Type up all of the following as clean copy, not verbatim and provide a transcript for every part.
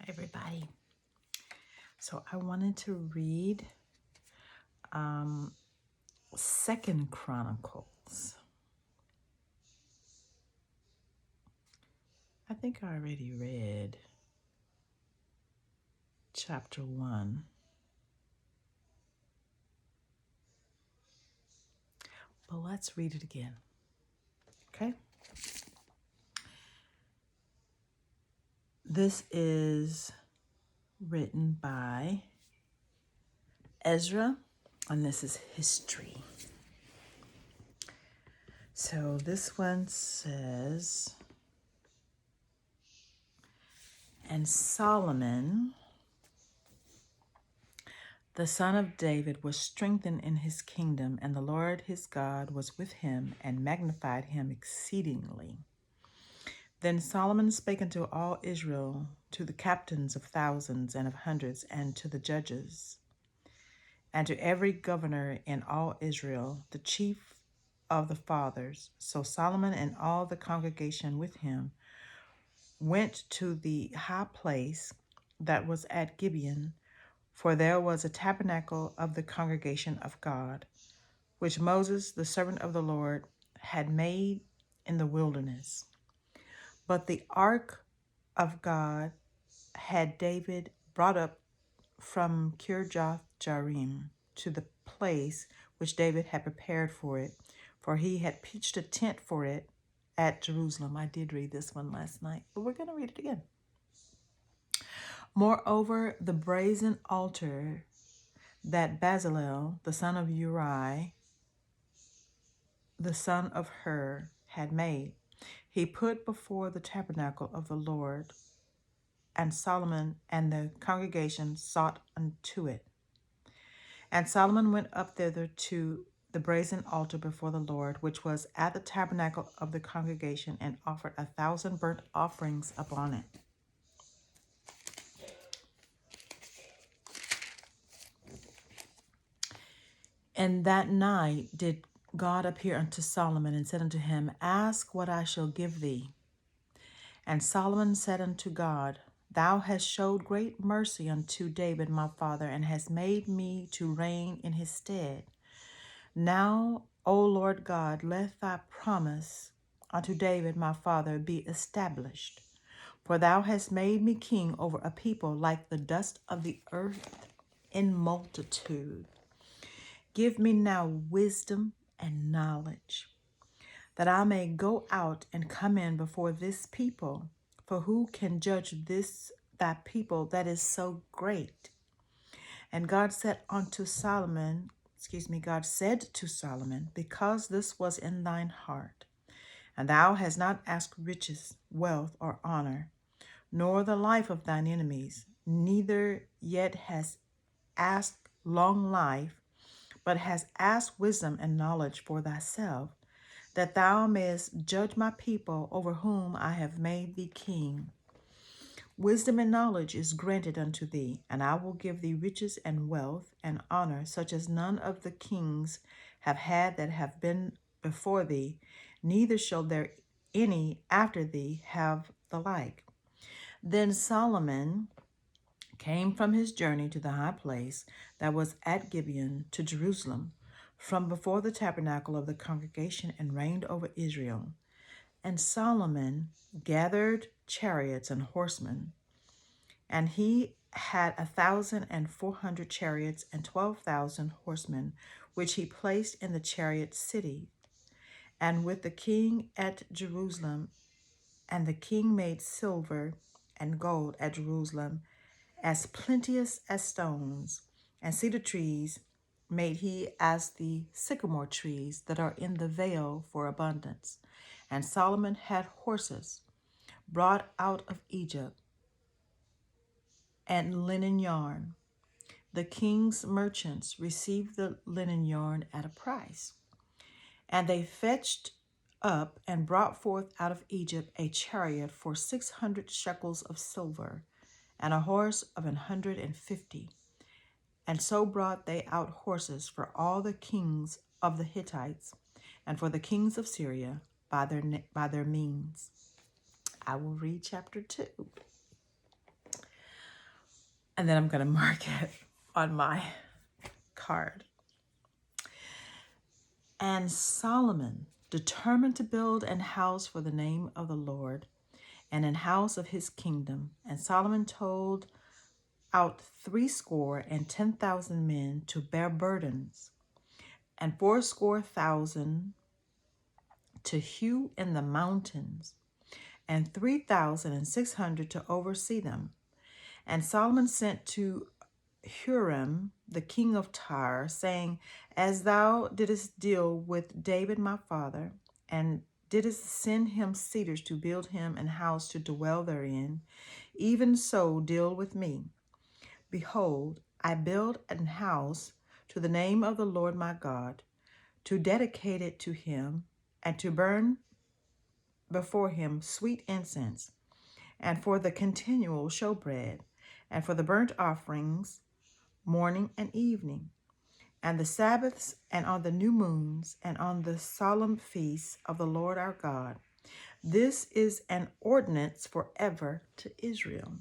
Hi, everybody. So I wanted to read Second Chronicles. I think I already read chapter 1, but let's read it again. Okay? This is written by Ezra, and this is history. So this one says, and Solomon, the son of David, was strengthened in his kingdom, and the Lord his God was with him and magnified him exceedingly. Then Solomon spake unto all Israel, to the captains of thousands and of hundreds, and to the judges, and to every governor in all Israel, the chief of the fathers. So Solomon and all the congregation with him went to the high place that was at Gibeon, for there was a tabernacle of the congregation of God, which Moses, the servant of the Lord, had made in the wilderness. But the ark of God had David brought up from Kirjath-jearim to the place which David had prepared for it, for he had pitched a tent for it at Jerusalem. I did read this one last night, but we're going to read it again. Moreover, the brazen altar that Bezalel, the son of Uri, the son of Hur, had made, he put before the tabernacle of the Lord, and Solomon and the congregation sought unto it. And Solomon went up thither to the brazen altar before the Lord, which was at the tabernacle of the congregation, and offered 1,000 burnt offerings upon it. And that night did God appear unto Solomon, and said unto him, Ask what I shall give thee. And Solomon said unto God, Thou hast showed great mercy unto David my father, and hast made me to reign in his stead. Now, O Lord God, let thy promise unto David my father be established. For thou hast made me king over a people like the dust of the earth in multitude. Give me now wisdom and knowledge, that I may go out and come in before this people. For who can judge this thy people that is so great? And God said to Solomon, because this was in thine heart, and thou hast not asked riches, wealth, or honor, nor the life of thine enemies, neither yet hast asked long life, but hast asked wisdom and knowledge for thyself, that thou mayest judge my people over whom I have made thee king. Wisdom and knowledge is granted unto thee, and I will give thee riches and wealth and honor, such as none of the kings have had that have been before thee, neither shall there any after thee have the like. Then Solomon came from his journey to the high place that was at Gibeon to Jerusalem, from before the tabernacle of the congregation, and reigned over Israel. And Solomon gathered chariots and horsemen, and he had 1,400 chariots and 12,000 horsemen, which he placed in the chariot city. And with the king at Jerusalem, and the king made silver and gold at Jerusalem as plenteous as stones, and cedar trees made he as the sycamore trees that are in the vale for abundance. And Solomon had horses brought out of Egypt, and linen yarn. The king's merchants received the linen yarn at a price. And they fetched up and brought forth out of Egypt a chariot for 600 shekels of silver, and a horse of 150. And so brought they out horses for all the kings of the Hittites, and for the kings of Syria by their means. I will read chapter 2. And then I'm going to mark it on my card. And Solomon determined to build an house for the name of the Lord and an house of his kingdom. And Solomon told out 70,000 men to bear burdens, and 80,000 to hew in the mountains, and 3,600 to oversee them. And Solomon sent to Huram, the king of Tyre, saying, As thou didst deal with David my father, and didst send him cedars to build him an house to dwell therein, even so deal with me. Behold, I build an house to the name of the Lord my God, to dedicate it to him, and to burn before him sweet incense, and for the continual showbread, and for the burnt offerings morning and evening, and the Sabbaths, and on the new moons, and on the solemn feasts of the Lord our God. This is an ordinance forever to Israel.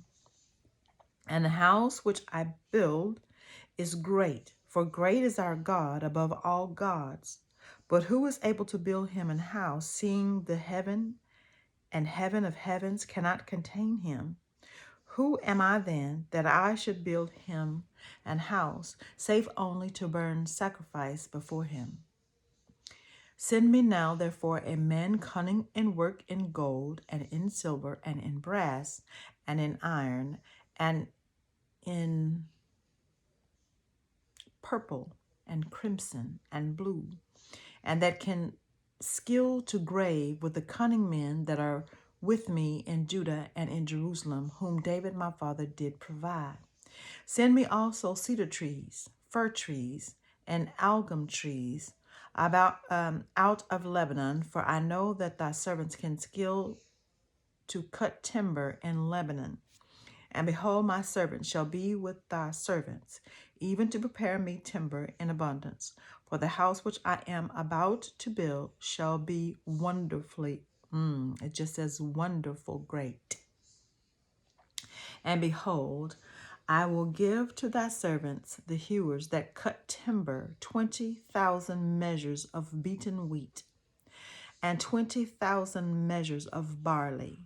And the house which I build is great, for great is our God above all gods. But who is able to build him an house, seeing the heaven and heaven of heavens cannot contain him? Who am I then that I should build him an house, save only to burn sacrifice before him? Send me now, therefore, a man cunning in work in gold, and in silver, and in brass, and in iron, and in purple, and crimson, and blue, and that can skill to grave with the cunning men that are with me in Judah and in Jerusalem, whom David my father did provide. Send me also cedar trees, fir trees, and algum trees out of Lebanon, for I know that thy servants can skill to cut timber in Lebanon. And behold, my servant shall be with thy servants, even to prepare me timber in abundance. For the house which I am about to build shall be wonderfully, it just says wonderful great. And behold, I will give to thy servants, the hewers that cut timber, 20,000 measures of beaten wheat, and 20,000 measures of barley,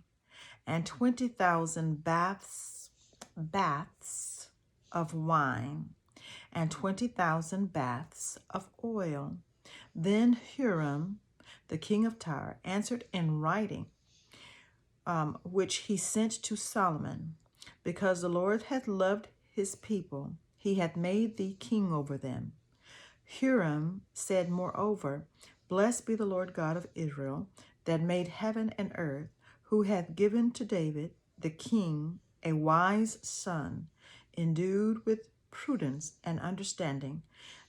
and 20,000 baths of wine, and 20,000 baths of oil. Then Huram, the king of Tyre, answered in writing, which he sent to Solomon, because the Lord hath loved his people, he hath made thee king over them. Huram said moreover, Blessed be the Lord God of Israel, that made heaven and earth, who hath given to David the king a wise son, endued with prudence and understanding,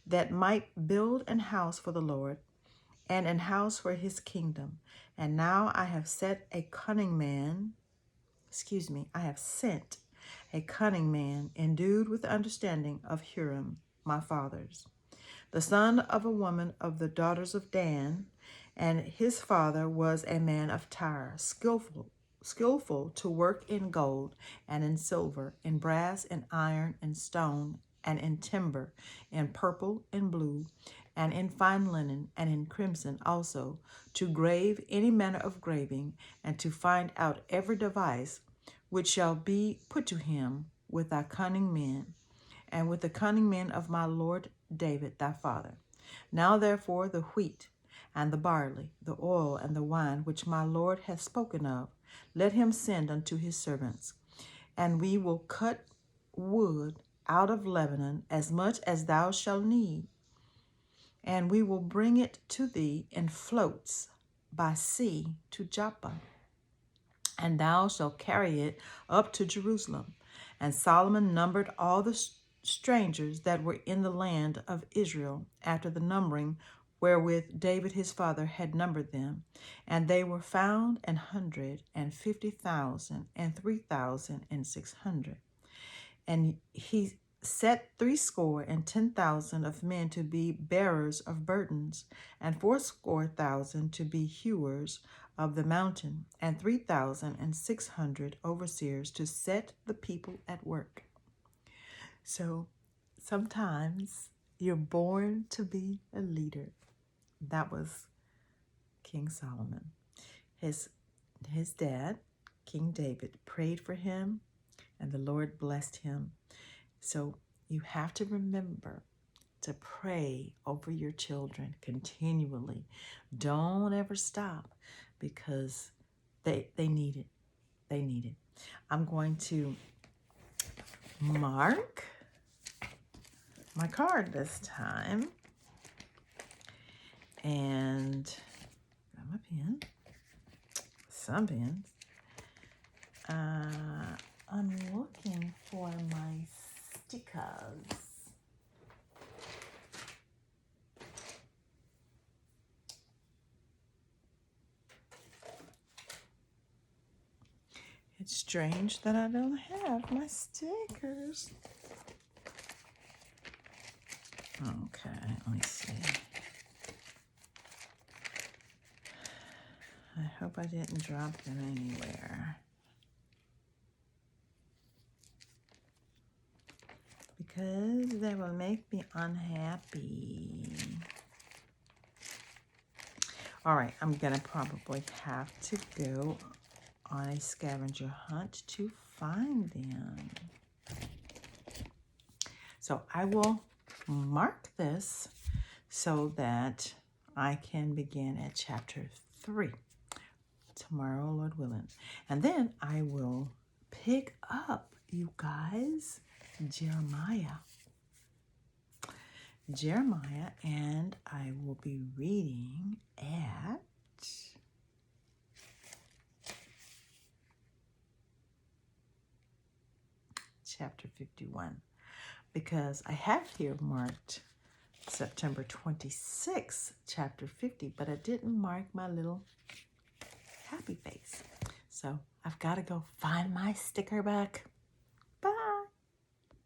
that might build an house for the Lord, and an house for his kingdom. And now I have sent a cunning man endued with the understanding of Huram, my fathers, the son of a woman of the daughters of Dan, and his father was a man of Tyre, skillful to work in gold and in silver, in brass and iron and stone, and in timber, in purple and blue, and in fine linen, and in crimson also, to grave any manner of graving, and to find out every device which shall be put to him with thy cunning men, and with the cunning men of my lord David thy father. Now therefore the wheat, and the barley, the oil, and the wine, which my lord hath spoken of, let him send unto his servants. And we will cut wood out of Lebanon, as much as thou shalt need, and we will bring it to thee in floats by sea to Joppa, and thou shalt carry it up to Jerusalem. And Solomon numbered all the strangers that were in the land of Israel after the numbering wherewith David his father had numbered them, and they were found 150,000 and 3,600. And he set 70,000 of men to be bearers of burdens, and 80,000 to be hewers of the mountain, and 3,600 overseers to set the people at work. So sometimes you're born to be a leader. That was King Solomon. His dad, King David, prayed for him, and the Lord blessed him. So you have to remember to pray over your children continually. Don't ever stop, because they need it. They need it. I'm going to mark my card this time. And got my pen. Some pens. I'm looking for my stickers. It's strange that I don't have my stickers. Okay, let me see. I hope I didn't drop them anywhere, because they will make me unhappy. All right, I'm gonna probably have to go on a scavenger hunt to find them. So I will mark this so that I can begin at chapter 3 tomorrow, Lord willing. And then I will pick up, you guys, Jeremiah, and I will be reading at chapter 51, because I have here marked September 26th, chapter 50, but I didn't mark my little happy face. So I've got to go find my sticker book.